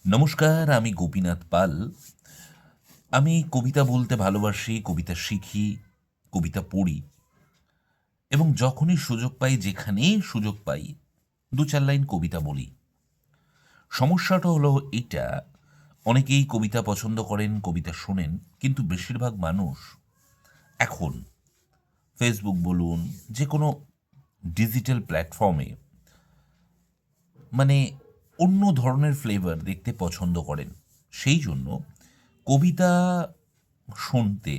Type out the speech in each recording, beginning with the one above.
নমস্কার, আমি গোপীনাথ পাল। আমি কবিতা বলতে ভালোবাসি, কবিতা শিখি, কবিতা পড়ি এবং যখনই সুযোগ পাই, যেখানেই সুযোগ পাই, দু চার লাইন কবিতা বলি। সমস্যাটা হলো এটা, অনেকেই কবিতা পছন্দ করেন, কবিতা শোনেন, কিন্তু বেশিরভাগ মানুষ এখন ফেসবুক বলুন, যে কোনো ডিজিটাল প্ল্যাটফর্মে মানে অন্য ধরনের ফ্লেভার দেখতে পছন্দ করেন। সেই জন্য কবিতা শুনতে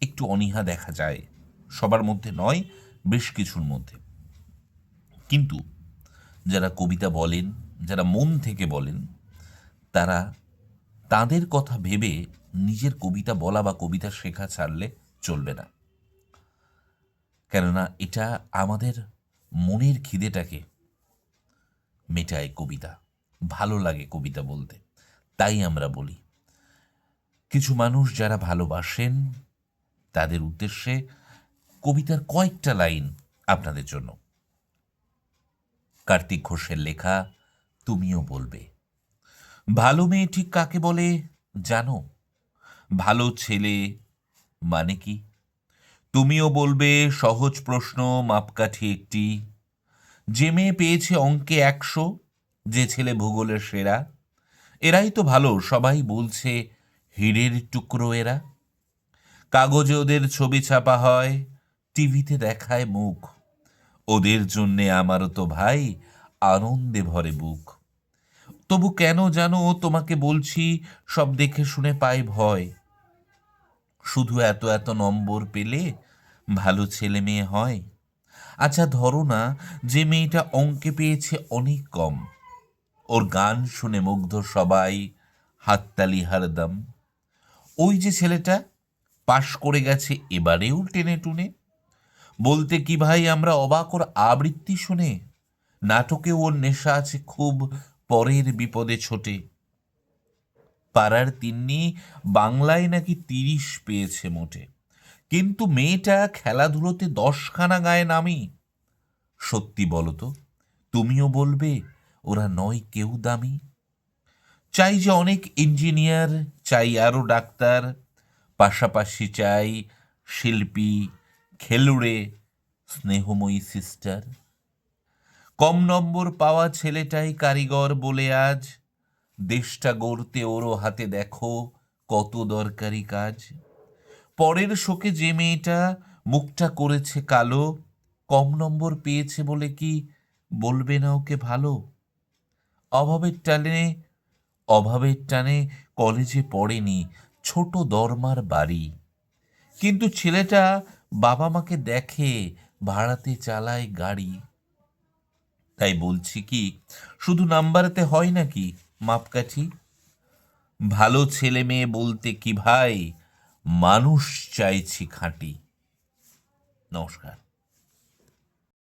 একটু অনীহা দেখা যায়, সবার মধ্যে নয়, বেশ কিছুর মধ্যে। কিন্তু যারা কবিতা বলেন, যারা মন থেকে বলেন, তারা তাদের কথা ভেবে নিজের কবিতা বলা বা কবিতা শেখা ছাড়লে চলবে না। কেননা এটা আমাদের মনের খিদেটাকে মেটায় কবিতা, ভালো লাগে কবিতা বলতে, তাই আমরা বলি। কিছু মানুষ যারা ভালোবাসেন তাদের উদ্দেশ্যে কবিতার কয়েকটা লাইন আপনাদের জন্য। কার্তিক ঘোষের লেখা তুমিও বলবে। ভালো মেয়ে ঠিক কাকে বলে জানো? ভালো ছেলে মানে কি? তুমিও বলবে সহজ প্রশ্ন, মাপকাঠি একটি। যে মেয়ে পেয়েছে অঙ্কে 100, যে ছেলে ভূগোলের সেরা, এরাই তো ভালো, সবাই বলছে হীরের টুকরো এরা। কাগজে ওদের ছবি ছাপা হয়, টিভিতে দেখায় মুখ। ওদের জন্যে আমারও তো ভাই আনন্দে ভরে বুক। তবু কেন জানো তোমাকে বলছি, সব দেখে শুনে পাই ভয়। শুধু এত এত নম্বর পেলে ভালো ছেলে মেয়ে হয়? আচ্ছা ধরো না, যে মেয়েটা অঙ্কে পেয়েছে অনেক কম, ওর গান শুনে মুগ্ধ সবাই, হাততালি হারদম। ওই যে ছেলেটা পাশ করে গেছে এবারেও টেনে টুনে, বলতে কি ভাই আমরা অবাক ওর আবৃত্তি শুনে। নাটকে ওর নেশা আছে খুব, পরের বিপদে ছোটে। পাড়ার তিন্নি বাংলায় নাকি 30 পেয়েছে মোটে, কিন্তু মেয়েটা খেলাধুলোতে 10খানা গায়ে নামি। সত্যি বলো তো, তুমিও বলবে ওরা নয় কেউ দামি? চাই যে অনেক ইঞ্জিনিয়ার, চাই আরো ডাক্তার, পাশাপাশি চাই শিল্পী, খেলুড়ে, স্নেহময়ী সিস্টার। কম নম্বর পাওয়া ছেলেটাই কারিগর বলে আজ, দেশটা গড়তে ওরও হাতে দেখো কত দরকারি কাজ। পরের শোকে যে মেয়েটা মুখটা করেছে কালো, কম নম্বর পেয়েছে বলে কি বলবে না ওকে ভালো? অভাবের টানে অভাবের টানে কলেজে পড়েনি, ছোট দরমার বাড়ি, কিন্তু ছেলেটা বাবা মাকে দেখে ভাড়াতে চালায় গাড়ি। তাই বলছি কি, শুধু নাম্বারেতে হয় নাকি মাপকাঠি? ভালো ছেলে মেয়ে বলতে কি ভাই, মানুষ চাইছি খাঁটি। নমস্কার।